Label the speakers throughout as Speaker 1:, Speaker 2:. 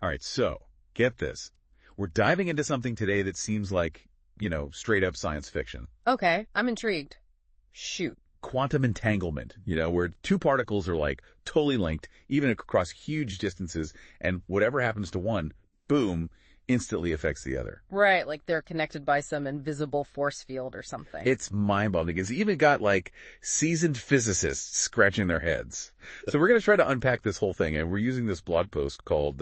Speaker 1: All right, so get this. We're diving into something today that seems like, straight up science fiction.
Speaker 2: Okay, I'm intrigued. Shoot.
Speaker 1: Quantum entanglement, where two particles are like totally linked, even across huge distances, and whatever happens to one, boom, instantly affects the other.
Speaker 2: Right, like they're connected by some invisible force field or something.
Speaker 1: It's mind-boggling. It's even got like seasoned physicists scratching their heads. So we're going to try to unpack this whole thing, and we're using this blog post called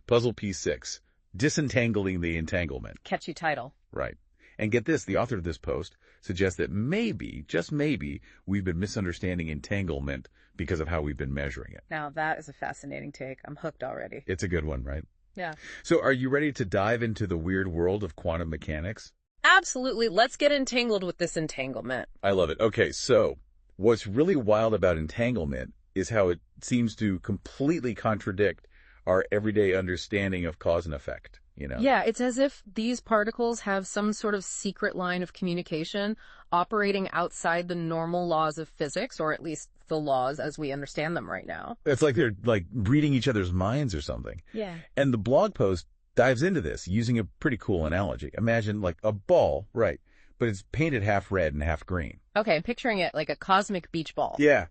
Speaker 1: Puzzle P6, Disentangling the Entanglement.
Speaker 2: Catchy title.
Speaker 1: Right. And get this, the author of this post suggests that maybe, just maybe, we've been misunderstanding entanglement because of how we've been measuring it.
Speaker 2: Now that is a fascinating take. I'm hooked already.
Speaker 1: It's a good one, right?
Speaker 2: Yeah.
Speaker 1: So are you ready to dive into the weird world of quantum mechanics?
Speaker 2: Absolutely. Let's get entangled with this entanglement.
Speaker 1: I love it. Okay, so what's really wild about entanglement is how it seems to completely contradict our everyday understanding of cause and effect.
Speaker 2: Yeah, it's as if these particles have some sort of secret line of communication operating outside the normal laws of physics, or at least the laws as we understand them right now.
Speaker 1: It's like they're like reading each other's minds or something.
Speaker 2: Yeah.
Speaker 1: And the blog post dives into this using a pretty cool analogy. Imagine like a ball, right, but it's painted half red and half green.
Speaker 2: Okay, I'm picturing it like a cosmic beach ball.
Speaker 1: Yeah.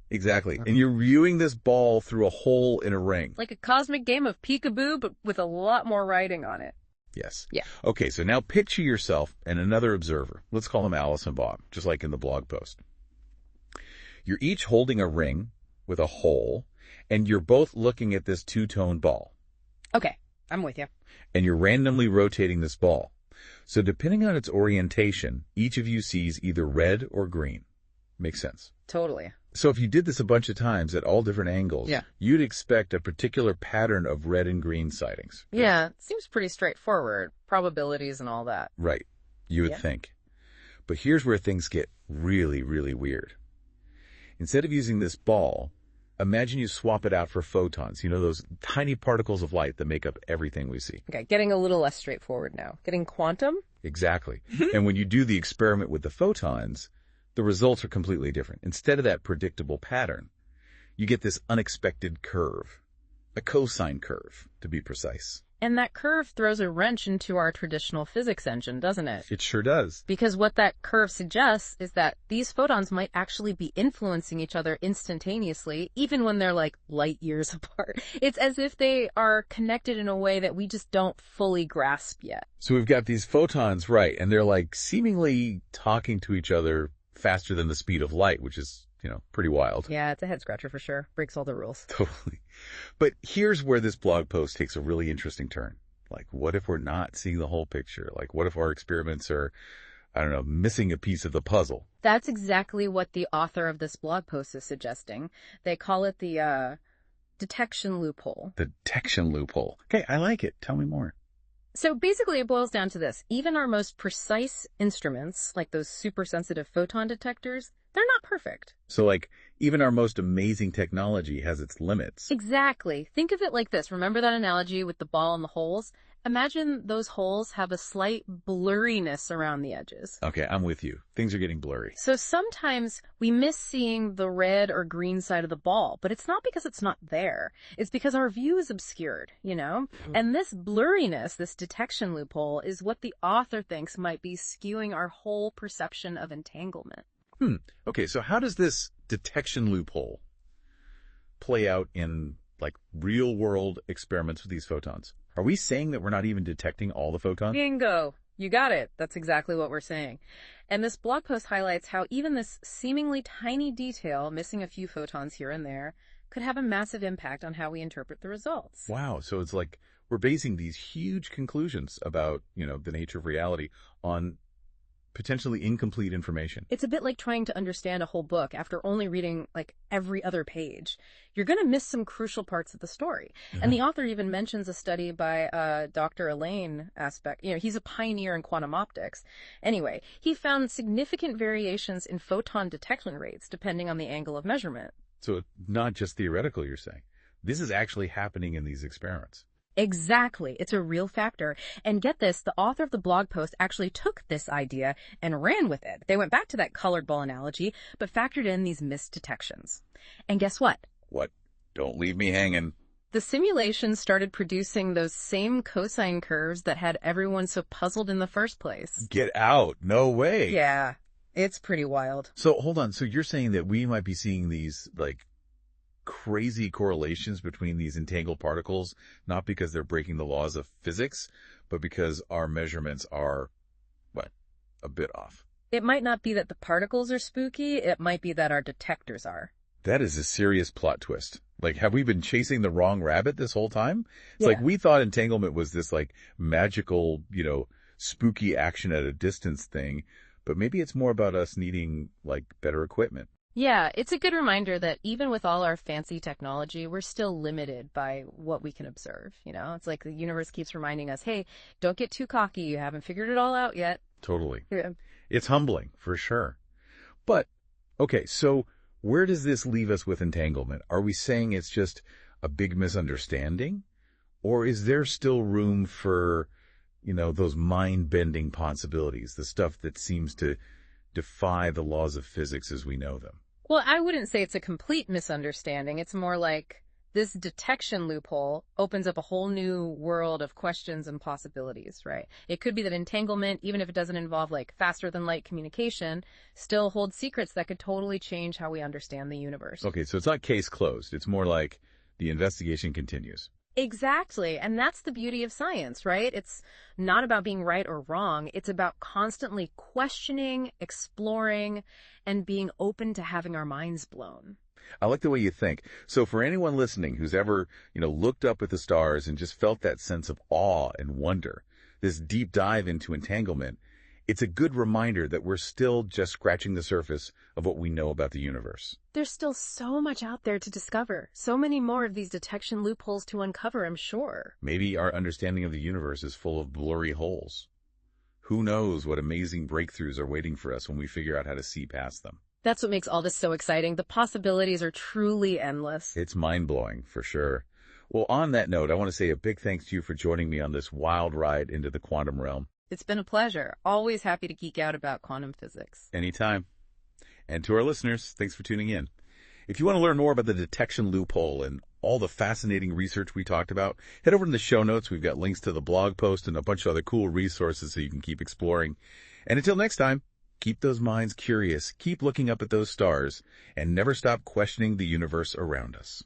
Speaker 1: Exactly. And you're viewing this ball through a hole in a ring.
Speaker 2: Like a cosmic game of peekaboo, but with a lot more writing on it.
Speaker 1: Yes.
Speaker 2: Yeah.
Speaker 1: Okay, so now picture yourself and another observer. Let's call them Alice and Bob, just like in the blog post. You're each holding a ring with a hole, and you're both looking at this two-tone ball.
Speaker 2: Okay, I'm with you.
Speaker 1: And you're randomly rotating this ball. So depending on its orientation, each of you sees either red or green. Makes sense.
Speaker 2: Totally.
Speaker 1: So if you did this a bunch of times at all different angles,
Speaker 2: yeah,
Speaker 1: you'd expect a particular pattern of red and green sightings.
Speaker 2: Yeah, it seems pretty straightforward. Probabilities and all that.
Speaker 1: Right. You would think. But here's where things get really, really weird. Instead of using this ball, imagine you swap it out for photons. Those tiny particles of light that make up everything we see.
Speaker 2: Okay, getting a little less straightforward now. Getting quantum?
Speaker 1: Exactly. And when you do the experiment with the photons, the results are completely different. Instead of that predictable pattern, you get this unexpected curve, a cosine curve, to be precise.
Speaker 2: And that curve throws a wrench into our traditional physics engine, doesn't it?
Speaker 1: It sure does.
Speaker 2: Because what that curve suggests is that these photons might actually be influencing each other instantaneously, even when they're like light years apart. It's as if they are connected in a way that we just don't fully grasp yet.
Speaker 1: So we've got these photons, right, and they're like seemingly talking to each other faster than the speed of light, which is, pretty wild.
Speaker 2: Yeah, it's a head scratcher for sure. Breaks all the rules.
Speaker 1: Totally. But here's where this blog post takes a really interesting turn. Like, what if we're not seeing the whole picture? Like, what if our experiments are, missing a piece of the puzzle?
Speaker 2: That's exactly what the author of this blog post is suggesting. They call it the detection loophole.
Speaker 1: The detection loophole. Okay, I like it. Tell me more.
Speaker 2: So basically it boils down to this. Even our most precise instruments, like those super sensitive photon detectors, they're not perfect.
Speaker 1: So like even our most amazing technology has its limits.
Speaker 2: Exactly. Think of it like this. Remember that analogy with the ball and the holes? Imagine those holes have a slight blurriness around the edges.
Speaker 1: Okay, I'm with you. Things are getting blurry.
Speaker 2: So sometimes we miss seeing the red or green side of the ball, but it's not because it's not there. It's because our view is obscured, And this blurriness, this detection loophole, is what the author thinks might be skewing our whole perception of entanglement.
Speaker 1: Okay, so how does this detection loophole play out in like real world experiments with these photons? Are we saying that we're not even detecting all the photons?
Speaker 2: Bingo! You got it. That's exactly what we're saying. And this blog post highlights how even this seemingly tiny detail, missing a few photons here and there, could have a massive impact on how we interpret the results.
Speaker 1: Wow. So it's like we're basing these huge conclusions about, the nature of reality on potentially incomplete information.
Speaker 2: It's a bit like trying to understand a whole book after only reading like every other page. You're going to miss some crucial parts of the story. And the author even mentions a study by Dr. Elaine Aspect. He's a pioneer in quantum optics. Anyway, he found significant variations in photon detection rates depending on the angle of measurement.
Speaker 1: So it's not just theoretical, you're saying. This is actually happening in these experiments.
Speaker 2: Exactly. It's a real factor. And get this, the author of the blog post actually took this idea and ran with it. They went back to that colored ball analogy, but factored in these missed detections. And guess what?
Speaker 1: What? Don't leave me hanging.
Speaker 2: The simulation started producing those same cosine curves that had everyone so puzzled in the first place.
Speaker 1: Get out. No way.
Speaker 2: Yeah, it's pretty wild.
Speaker 1: So hold on. So you're saying that we might be seeing these like crazy correlations between these entangled particles, not because they're breaking the laws of physics, but because our measurements are, what, a bit off.
Speaker 2: It might not be that the particles are spooky, it might be that our detectors are.
Speaker 1: That is a serious plot twist. Like, have we been chasing the wrong rabbit this whole time? It's
Speaker 2: Yeah.
Speaker 1: like we thought entanglement was this like magical, spooky action at a distance thing, but maybe it's more about us needing like better equipment.
Speaker 2: Yeah, it's a good reminder that even with all our fancy technology, we're still limited by what we can observe. It's like the universe keeps reminding us, hey, don't get too cocky. You haven't figured it all out yet.
Speaker 1: Totally.
Speaker 2: Yeah.
Speaker 1: It's humbling, for sure. But, okay, so where does this leave us with entanglement? Are we saying it's just a big misunderstanding? Or is there still room for, those mind-bending possibilities, the stuff that seems to defy the laws of physics as we know them?
Speaker 2: Well, I wouldn't say it's a complete misunderstanding. It's more like this detection loophole opens up a whole new world of questions and possibilities, right? It could be that entanglement, even if it doesn't involve like faster than light communication, still holds secrets that could totally change how we understand the universe.
Speaker 1: Okay, so it's not case closed. It's more like the investigation continues.
Speaker 2: Exactly. And that's the beauty of science, right? It's not about being right or wrong. It's about constantly questioning, exploring, and being open to having our minds blown.
Speaker 1: I like the way you think. So for anyone listening who's ever, looked up at the stars and just felt that sense of awe and wonder, this deep dive into entanglement, it's a good reminder that we're still just scratching the surface of what we know about the universe.
Speaker 2: There's still so much out there to discover. So many more of these detection loopholes to uncover, I'm sure.
Speaker 1: Maybe our understanding of the universe is full of blurry holes. Who knows what amazing breakthroughs are waiting for us when we figure out how to see past them.
Speaker 2: That's what makes all this so exciting. The possibilities are truly endless.
Speaker 1: It's mind-blowing, for sure. Well, on that note, I want to say a big thanks to you for joining me on this wild ride into the quantum realm.
Speaker 2: It's been a pleasure. Always happy to geek out about quantum physics.
Speaker 1: Anytime. And to our listeners, thanks for tuning in. If you want to learn more about the detection loophole and all the fascinating research we talked about, head over to the show notes. We've got links to the blog post and a bunch of other cool resources so you can keep exploring. And until next time, keep those minds curious, keep looking up at those stars, and never stop questioning the universe around us.